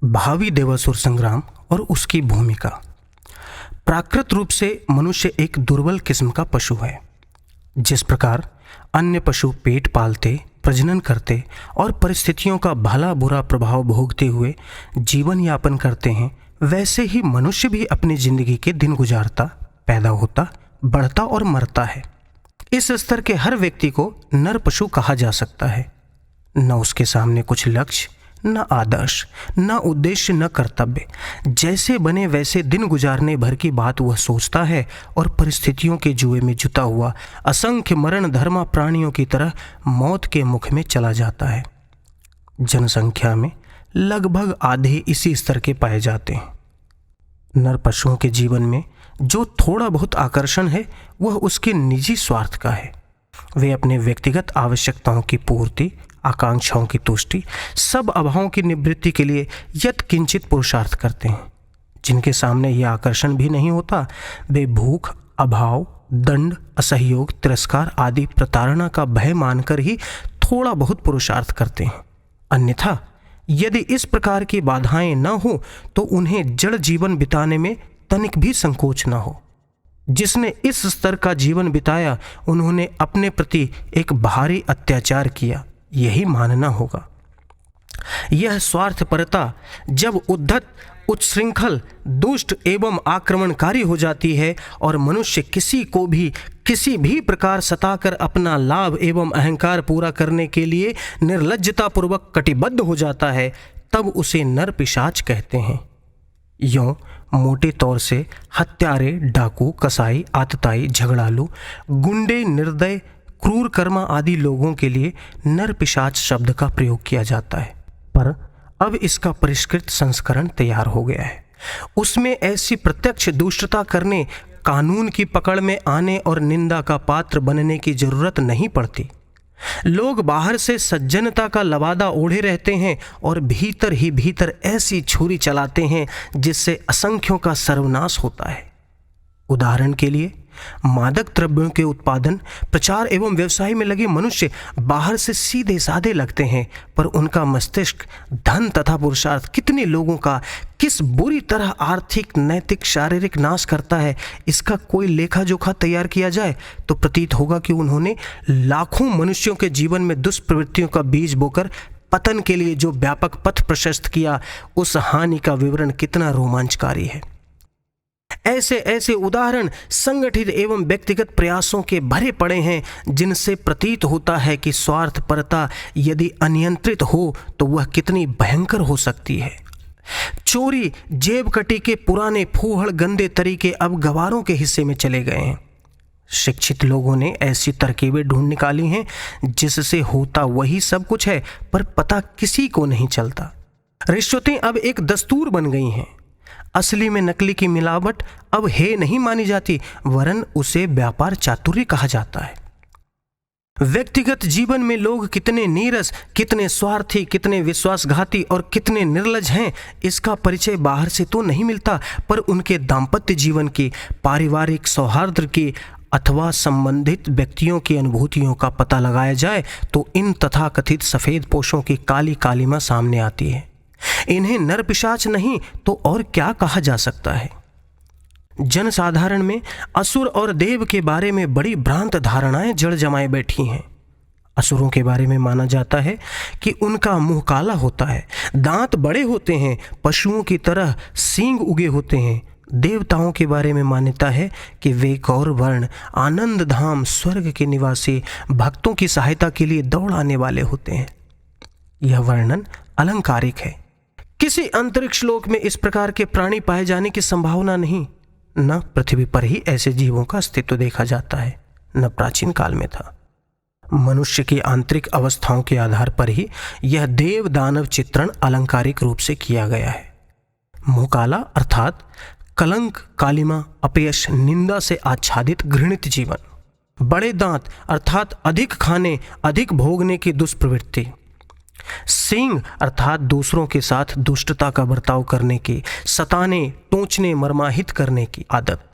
भावी देवासुर संग्राम और उसकी भूमिका। प्राकृत रूप से मनुष्य एक दुर्बल किस्म का पशु है। जिस प्रकार अन्य पशु पेट पालते, प्रजनन करते और परिस्थितियों का भला बुरा प्रभाव भोगते हुए जीवन यापन करते हैं, वैसे ही मनुष्य भी अपनी जिंदगी के दिन गुजारता, पैदा होता, बढ़ता और मरता है। इस स्तर के हर व्यक्ति को नर पशु कहा जा सकता है। न उसके सामने कुछ लक्ष्य, न आदर्श, न उद्देश्य, न कर्तव्य। जैसे बने वैसे दिन गुजारने भर की बात वह सोचता है और परिस्थितियों के जुए में जुता हुआ असंख्य मरण धर्मा प्राणियों की तरह मौत के मुख में चला जाता है। जनसंख्या में लगभग आधे इसी स्तर के पाए जाते हैं। नर पशुओं के जीवन में जो थोड़ा बहुत आकर्षण है वह उसके निजी स्वार्थ का है। वे अपने व्यक्तिगत आवश्यकताओं की पूर्ति, आकांक्षाओं की तुष्टि, सब अभावों की निवृत्ति के लिए यत्किंचित पुरुषार्थ करते हैं। जिनके सामने यह आकर्षण भी नहीं होता, वे भूख, अभाव, दंड, असहयोग, तिरस्कार आदि प्रताड़ना का भय मानकर ही थोड़ा बहुत पुरुषार्थ करते हैं। अन्यथा यदि इस प्रकार की बाधाएं न हो तो उन्हें जड़ जीवन बिताने में तनिक भी संकोच न हो। जिसने इस स्तर का जीवन बिताया, उन्होंने अपने प्रति एक भारी अत्याचार किया, यही मानना होगा। यह स्वार्थपरता जब उद्धत, उच्छृंखल, दुष्ट एवं आक्रमणकारी हो जाती है और मनुष्य किसी को भी किसी भी प्रकार सताकर अपना लाभ एवं अहंकार पूरा करने के लिए निर्लज्जतापूर्वक कटिबद्ध हो जाता है, तब उसे नर पिशाच कहते हैं। यों मोटे तौर से हत्यारे, डाकू, कसाई, आतताई, झगड़ालू, गुंडे, निर्दय, क्रूर कर्मा आदि लोगों के लिए नर पिशाच शब्द का प्रयोग किया जाता है। पर अब इसका परिष्कृत संस्करण तैयार हो गया है। उसमें ऐसी प्रत्यक्ष दुष्टता करने, कानून की पकड़ में आने और निंदा का पात्र बनने की जरूरत नहीं पड़ती। लोग बाहर से सज्जनता का लवादा ओढ़े रहते हैं और भीतर ही भीतर ऐसी छुरी चलाते हैं जिससे असंख्यों का सर्वनाश होता है। उदाहरण के लिए, मादक द्रव्यों के उत्पादन, प्रचार एवं व्यवसाय में लगे मनुष्य बाहर से सीधे साधे लगते हैं, पर उनका मस्तिष्क, धन तथा पुरुषार्थ कितने लोगों का किस बुरी तरह आर्थिक, नैतिक, शारीरिक नाश करता है, इसका कोई लेखा जोखा तैयार किया जाए तो प्रतीत होगा कि उन्होंने लाखों मनुष्यों के जीवन में दुष्प्रवृत्तियों का बीज बोकर पतन के लिए जो व्यापक पथ प्रशस्त किया, उस हानि का विवरण कितना रोमांचकारी है। ऐसे ऐसे उदाहरण संगठित एवं व्यक्तिगत प्रयासों के भरे पड़े हैं, जिनसे प्रतीत होता है कि स्वार्थपरता यदि अनियंत्रित हो तो वह कितनी भयंकर हो सकती है। चोरी, जेब कटी के पुराने फूहड़ गंदे तरीके अब गवारों के हिस्से में चले गए हैं। शिक्षित लोगों ने ऐसी तरकीबें ढूंढ निकाली हैं जिससे होता वही सब कुछ है, पर पता किसी को नहीं चलता। रिश्वतें अब एक दस्तूर बन गई हैं। असली में नकली की मिलावट अब है नहीं मानी जाती, वरन उसे व्यापार चातुर्य कहा जाता है। व्यक्तिगत जीवन में लोग कितने नीरस, कितने स्वार्थी, कितने विश्वासघाती और कितने निर्लज हैं, इसका परिचय बाहर से तो नहीं मिलता, पर उनके दाम्पत्य जीवन की, पारिवारिक सौहार्द की अथवा संबंधित व्यक्तियों की अनुभूतियों का पता लगाया जाए तो इन तथाकथित सफेद पोशों की काली कालिमा सामने आती है। इन्हें नर पिशाच नहीं तो और क्या कहा जा सकता है। जनसाधारण में असुर और देव के बारे में बड़ी भ्रांत धारणाएं जड़ जमाए बैठी हैं। असुरों के बारे में माना जाता है कि उनका मुंह काला होता है, दांत बड़े होते हैं, पशुओं की तरह सींग उगे होते हैं। देवताओं के बारे में मान्यता है कि वे गौर वर्ण, आनंद धाम, स्वर्ग के निवासी, भक्तों की सहायता के लिए दौड़ आने वाले होते हैं। यह वर्णन अलंकारिक है। किसी अंतरिक्ष लोक में इस प्रकार के प्राणी पाए जाने की संभावना नहीं। न पृथ्वी पर ही ऐसे जीवों का अस्तित्व देखा जाता है, न प्राचीन काल में था। मनुष्य की आंतरिक अवस्थाओं के आधार पर ही यह देव दानव चित्रण अलंकारिक रूप से किया गया है। मुंह काला अर्थात कलंक, कालिमा, अपयश, निंदा से आच्छादित घृणित जीवन। बड़े दांत अर्थात अधिक खाने, अधिक भोगने की दुष्प्रवृत्ति। सींग अर्थात दूसरों के साथ दुष्टता का बर्ताव करने की, सताने, टोंचने, मर्माहित करने की आदत।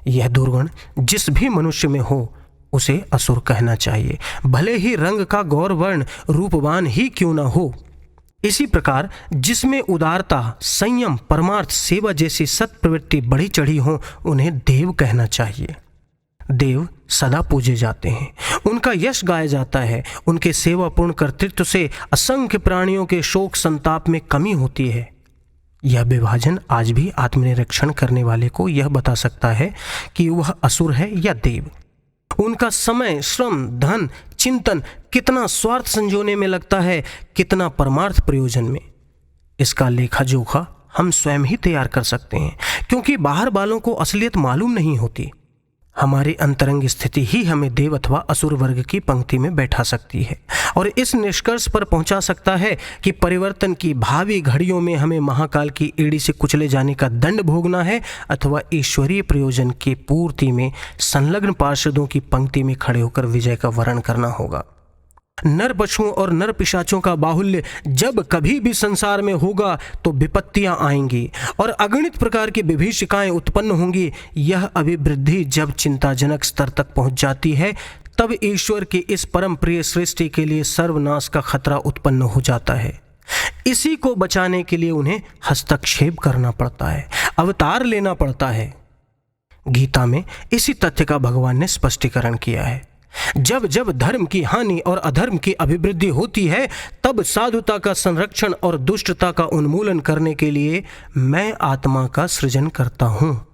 यह दुर्गुण जिस भी मनुष्य में हो उसे असुर कहना चाहिए, भले ही रंग का गौर वर्ण रूपवान ही क्यों न हो। इसी प्रकार जिसमें उदारता, संयम, परमार्थ, सेवा जैसी सत प्रवृत्ति बढ़ी चढ़ी हो, उन्हें देव कहना चाहिए। देव सदा पूजे जाते हैं, उनका यश गाया जाता है। उनके सेवापूर्ण कर्तृत्व से असंख्य प्राणियों के शोक संताप में कमी होती है। यह विभाजन आज भी आत्मनिरीक्षण करने वाले को यह बता सकता है कि वह असुर है या देव। उनका समय, श्रम, धन, चिंतन कितना स्वार्थ संजोने में लगता है, कितना परमार्थ प्रयोजन में। इसका लेखा जोखा हम स्वयं ही तैयार कर सकते हैं, क्योंकि बाहर वालों को असलियत मालूम नहीं होती। हमारी अंतरंग स्थिति ही हमें देव अथवा असुर वर्ग की पंक्ति में बैठा सकती है और इस निष्कर्ष पर पहुंचा सकता है कि परिवर्तन की भावी घड़ियों में हमें महाकाल की एड़ी से कुचले जाने का दंड भोगना है अथवा ईश्वरीय प्रयोजन की पूर्ति में संलग्न पार्षदों की पंक्ति में खड़े होकर विजय का वर्ण करना होगा। नर पशुओं और नर पिशाचों का बाहुल्य जब कभी भी संसार में होगा तो विपत्तियां आएंगी और अगणित प्रकार की विभीषिकाएं उत्पन्न होंगी। यह अभिवृद्धि जब चिंताजनक स्तर तक पहुंच जाती है, तब ईश्वर की इस परम प्रिय सृष्टि के लिए सर्वनाश का खतरा उत्पन्न हो जाता है। इसी को बचाने के लिए उन्हें हस्तक्षेप करना पड़ता है, अवतार लेना पड़ता है। गीता में इसी तथ्य का भगवान ने स्पष्टीकरण किया है। जब जब धर्म की हानि और अधर्म की अभिवृद्धि होती है, तब साधुता का संरक्षण और दुष्टता का उन्मूलन करने के लिए मैं आत्मा का सृजन करता हूं।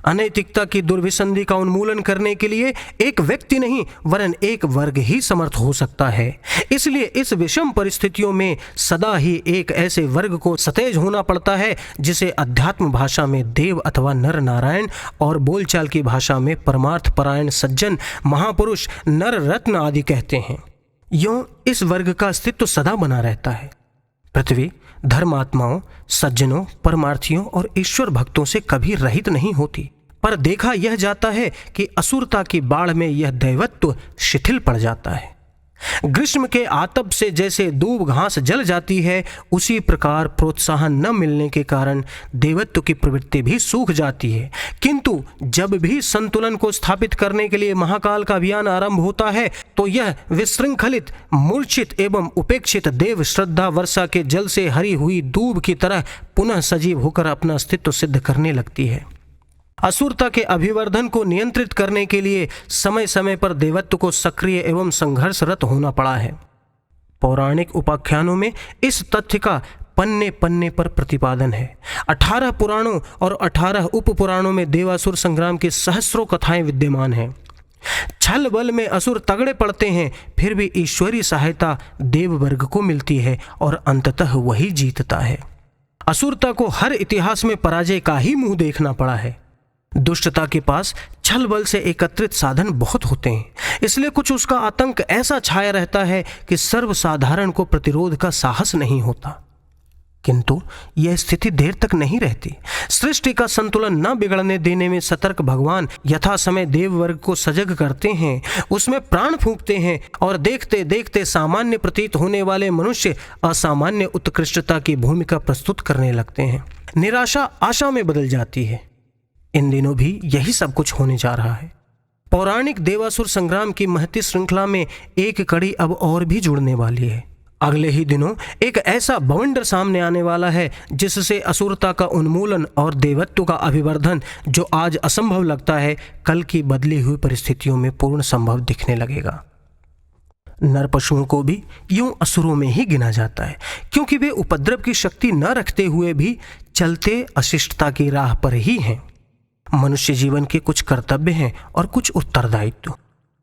अनैतिकता की दुर्विसंधि का उन्मूलन करने के लिए एक व्यक्ति नहीं वरन एक वर्ग ही समर्थ हो सकता है। इसलिए इस विषम परिस्थितियों में सदा ही एक ऐसे वर्ग को सतेज होना पड़ता है जिसे अध्यात्म भाषा में देव अथवा नर नारायण और बोलचाल की भाषा में परमार्थ परायण सज्जन, महापुरुष, नर रत्न आदि कहते हैं। यूं इस वर्ग का अस्तित्व सदा बना रहता है। पृथ्वी धर्मात्माओं, सज्जनों, परमार्थियों और ईश्वर भक्तों से कभी रहित नहीं होती, पर देखा यह जाता है कि असुरता की बाढ़ में यह दैवत्व शिथिल पड़ जाता है। ग्रीष्म के आतप से जैसे दूब घास जल जाती है, उसी प्रकार प्रोत्साहन न मिलने के कारण देवत्व की प्रवृत्ति भी सूख जाती है। किंतु जब भी संतुलन को स्थापित करने के लिए महाकाल का अभियान आरंभ होता है, तो यह विशृंखलित, मूर्छित एवं उपेक्षित देव श्रद्धा वर्षा के जल से हरी हुई दूब की तरह पुनः सजीव होकर अपना अस्तित्व सिद्ध करने लगती है। असुरता के अभिवर्धन को नियंत्रित करने के लिए समय समय पर देवत्व को सक्रिय एवं संघर्षरत होना पड़ा है। पौराणिक उपाख्यानों में इस तथ्य का पन्ने पन्ने पर प्रतिपादन है। 18 पुराणों और 18 उप पुराणों में देवासुर संग्राम की सहस्रों कथाएं विद्यमान हैं। छल बल में असुर तगड़े पड़ते हैं, फिर भी ईश्वरीय सहायता देव वर्ग को मिलती है और अंततः वही जीतता है। असुरता को हर इतिहास में पराजय का ही मुंह देखना पड़ा है। दुष्टता के पास छल बल से एकत्रित साधन बहुत होते हैं, इसलिए कुछ उसका आतंक ऐसा छाया रहता है कि सर्वसाधारण को प्रतिरोध का साहस नहीं होता। किंतु यह स्थिति देर तक नहीं रहती। सृष्टि का संतुलन न बिगड़ने देने में सतर्क भगवान यथा समय देव वर्ग को सजग करते हैं, उसमें प्राण फूंकते हैं और देखते देखते सामान्य प्रतीत होने वाले मनुष्य असामान्य उत्कृष्टता की भूमिका प्रस्तुत करने लगते हैं। निराशा आशा में बदल जाती है। इन दिनों भी यही सब कुछ होने जा रहा है। पौराणिक देवासुर संग्राम की महती श्रृंखला में एक कड़ी अब और भी जुड़ने वाली है। अगले ही दिनों एक ऐसा बवंडर सामने आने वाला है जिससे असुरता का उन्मूलन और देवत्व का अभिवर्धन, जो आज असंभव लगता है, कल की बदली हुई परिस्थितियों में पूर्ण संभव दिखने लगेगा। नर पशुओं को भी यूं असुरों में ही गिना जाता है, क्योंकि वे उपद्रव की शक्ति न रखते हुए भी चलते अशिष्टता की राह पर ही हैं। मनुष्य जीवन के कुछ कर्तव्य हैं और कुछ उत्तरदायित्व।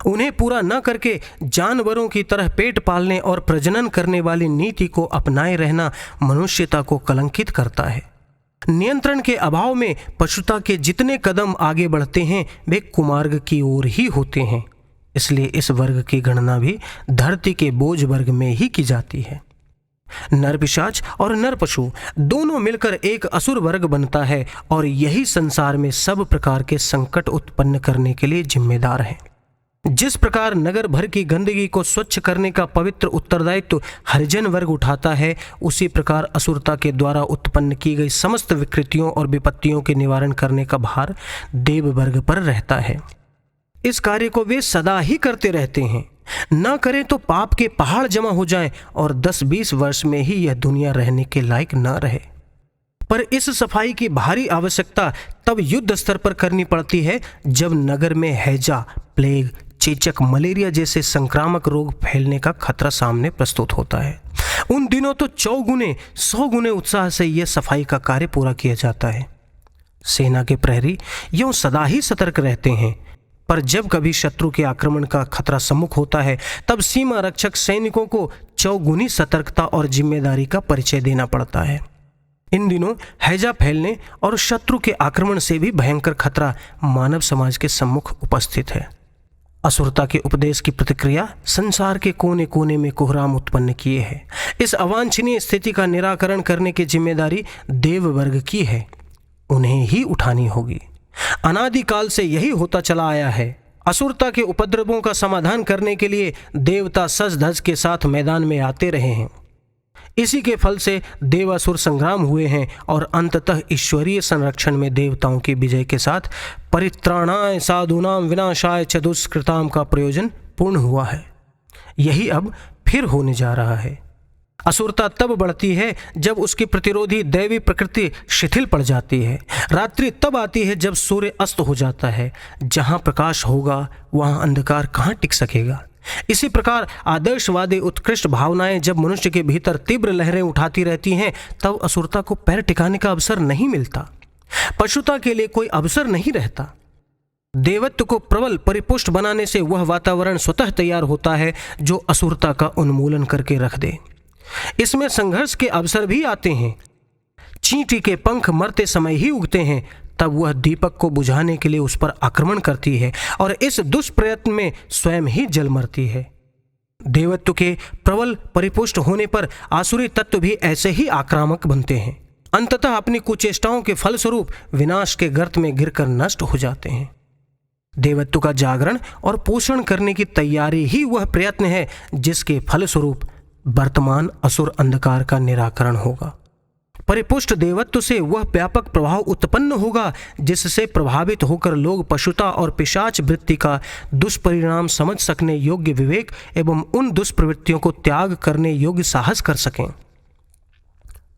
उन्हें पूरा न करके जानवरों की तरह पेट पालने और प्रजनन करने वाली नीति को अपनाए रहना मनुष्यता को कलंकित करता है। नियंत्रण के अभाव में पशुता के जितने कदम आगे बढ़ते हैं वे कुमार्ग की ओर ही होते हैं। इसलिए इस वर्ग की गणना भी धरती के बोझ वर्ग में ही की जाती है। नर पिशाच और नर पशु दोनों मिलकर एक असुर वर्ग बनता है और यही संसार में सब प्रकार के संकट उत्पन्न करने के लिए जिम्मेदार है। जिस प्रकार नगर भर की गंदगी को स्वच्छ करने का पवित्र उत्तरदायित्व हरिजन वर्ग उठाता है, उसी प्रकार असुरता के द्वारा उत्पन्न की गई समस्त विकृतियों और विपत्तियों के निवारण करने का भार देव वर्ग पर रहता है। इस कार्य को वे सदा ही करते रहते हैं। ना करें तो पाप के पहाड़ जमा हो जाएं और 10-20 वर्ष में ही यह दुनिया रहने के लायक न रहे। पर इस सफाई की भारी आवश्यकता तब युद्ध स्तर पर करनी पड़ती है जब नगर में हैजा, प्लेग, चेचक, मलेरिया जैसे संक्रामक रोग फैलने का खतरा सामने प्रस्तुत होता है। उन दिनों तो 100 गुने उत्साह से यह सफाई का कार्य पूरा किया जाता है। सेना के प्रहरी यूं सदा ही सतर्क रहते हैं, पर जब कभी शत्रु के आक्रमण का खतरा सम्मुख होता है तब सीमा रक्षक सैनिकों को चौगुनी सतर्कता और जिम्मेदारी का परिचय देना पड़ता है। इन दिनों हैजा फैलने और शत्रु के आक्रमण से भी भयंकर खतरा मानव समाज के सम्मुख उपस्थित है। असुरता के उपदेश की प्रतिक्रिया संसार के कोने कोने में कोहराम उत्पन्न किए है। इस अवांछनीय स्थिति का निराकरण करने की जिम्मेदारी देव वर्ग की है, उन्हें ही उठानी होगी। अनादिकाल से यही होता चला आया है। असुरता के उपद्रवों का समाधान करने के लिए देवता सज धज के साथ मैदान में आते रहे हैं। इसी के फल से देवासुर संग्राम हुए हैं और अंततः ईश्वरीय संरक्षण में देवताओं की विजय के साथ परित्राणाय साधूनाम विनाशाय च दुष्कृताम का प्रयोजन पूर्ण हुआ है। यही अब फिर होने जा रहा है। असुरता तब बढ़ती है जब उसकी प्रतिरोधी दैवी प्रकृति शिथिल पड़ जाती है। रात्रि तब आती है जब सूर्य अस्त हो जाता है। जहां प्रकाश होगा वहां अंधकार कहां टिक सकेगा। इसी प्रकार आदर्शवादी उत्कृष्ट भावनाएं जब मनुष्य के भीतर तीव्र लहरें उठाती रहती हैं तब असुरता को पैर टिकाने का अवसर नहीं मिलता। पशुता के लिए कोई अवसर नहीं रहता। देवत्व को प्रबल परिपुष्ट बनाने से वह वातावरण स्वतः तैयार होता है जो असुरता का उन्मूलन करके रख दे। इसमें संघर्ष के अवसर भी आते हैं। चींटी के पंख मरते समय ही उगते हैं, तब वह दीपक को बुझाने के लिए उस पर आक्रमण करती है और इस दुष्प्रयत्न में स्वयं ही जल मरती है। देवत्व के प्रबल परिपुष्ट होने पर आसुरी तत्व भी ऐसे ही आक्रामक बनते हैं। अंततः अपनी कुचेष्टाओं के फलस्वरूप विनाश के गर्त में गिरकर नष्ट हो जाते हैं। देवत्व का जागरण और पोषण करने की तैयारी ही वह प्रयत्न है जिसके फलस्वरूप वर्तमान असुर अंधकार का निराकरण होगा। परिपुष्ट देवत्व से वह व्यापक प्रभाव उत्पन्न होगा जिससे प्रभावित होकर लोग पशुता और पिशाच वृत्ति का दुष्परिणाम समझ सकने योग्य विवेक एवं उन दुष्प्रवृत्तियों को त्याग करने योग्य साहस कर सकें।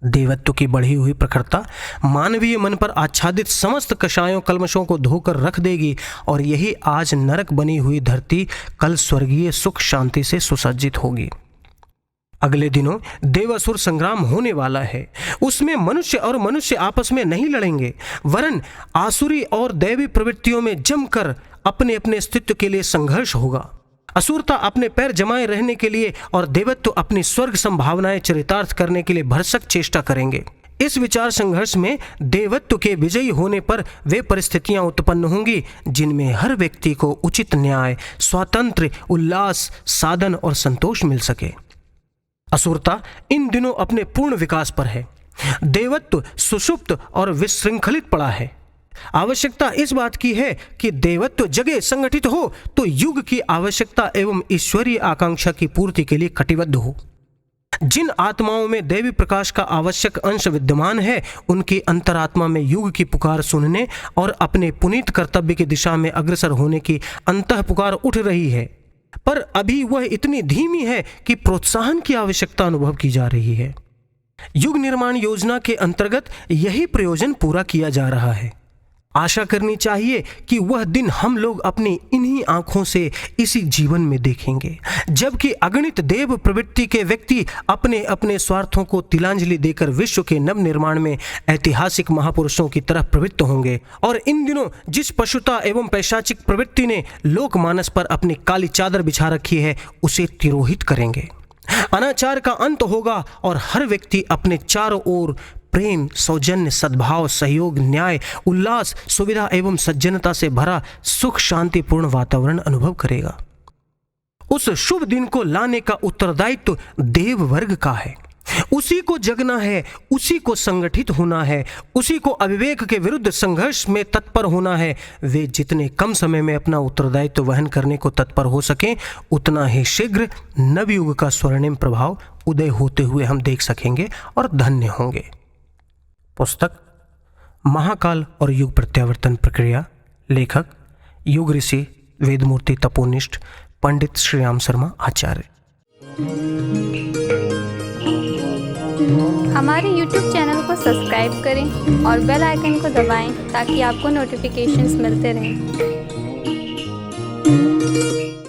देवत्व की बढ़ी हुई प्रखरता मानवीय मन पर आच्छादित समस्त कषायों कल्मशों को धोकर रख देगी और यही आज नरक बनी हुई धरती कल स्वर्गीय सुख शांति से सुसज्जित होगी। अगले दिनों देवासुर संग्राम होने वाला है। उसमें मनुष्य और मनुष्य आपस में नहीं लड़ेंगे, वरन आसुरी और दैवी प्रवृत्तियों में जमकर अपने अपने अस्तित्व के लिए संघर्ष होगा। असुरता अपने पैर जमाए रहने के लिए और देवत्व अपनी स्वर्ग संभावनाएं चरितार्थ करने के लिए भरसक चेष्टा करेंगे। इस विचार संघर्ष में देवत्व के विजयी होने पर वे परिस्थितियां उत्पन्न होंगी जिनमें हर व्यक्ति को उचित न्याय, स्वातंत्र्य, उल्लास, साधन और संतोष मिल सके। असुरता इन दिनों अपने पूर्ण विकास पर है। देवत्व सुषुप्त और विशृंखलित पड़ा है। आवश्यकता इस बात की है कि देवत्व जगह संगठित हो तो युग की आवश्यकता एवं ईश्वरीय आकांक्षा की पूर्ति के लिए कटिबद्ध हो। जिन आत्माओं में देवी प्रकाश का आवश्यक अंश विद्यमान है उनकी अंतरात्मा में युग की पुकार सुनने और अपने पुनीत कर्तव्य की दिशा में अग्रसर होने की अंतः पुकार उठ रही है, पर अभी वह इतनी धीमी है कि प्रोत्साहन की आवश्यकता अनुभव की जा रही है। युग निर्माण योजना के अंतर्गत यही प्रयोजन पूरा किया जा रहा है। आशा करनी चाहिए कि वह दिन हम लोग अपनी इन्हीं आंखों से इसी जीवन में देखेंगे, जबकि अगणित देव प्रवृत्ति के व्यक्ति अपने अपने स्वार्थों को तिलांजलि देकर विश्व के नव निर्माण में ऐतिहासिक महापुरुषों की तरह प्रवृत्त होंगे और इन दिनों जिस पशुता एवं पैशाचिक प्रवृत्ति ने लोकमानस पर अपनी काली चादर बिछा रखी है उसे तिरोहित करेंगे। अनाचार का अंत होगा और हर व्यक्ति अपने चारों ओर प्रेम, सौजन्य, सद्भाव, सहयोग, न्याय, उल्लास, सुविधा एवं सज्जनता से भरा सुख शांतिपूर्ण वातावरण अनुभव करेगा। उस शुभ दिन को लाने का उत्तरदायित्व देव वर्ग का है। उसी को जगना है, उसी को संगठित होना है, उसी को अविवेक के विरुद्ध संघर्ष में तत्पर होना है। वे जितने कम समय में अपना उत्तरदायित्व वहन करने को तत्पर हो सकें उतना ही शीघ्र नवयुग का स्वर्णिम प्रभाव उदय होते हुए हम देख सकेंगे और धन्य होंगे। पुस्तक महाकाल और युग प्रत्यावर्तन प्रक्रिया, लेखक युग ऋषि वेदमूर्ति तपोनिष्ठ, पंडित श्रीराम शर्मा आचार्य। हमारे YouTube चैनल को सब्सक्राइब करें और बेल आइकन को दबाएं ताकि आपको नोटिफिकेशंस मिलते रहें।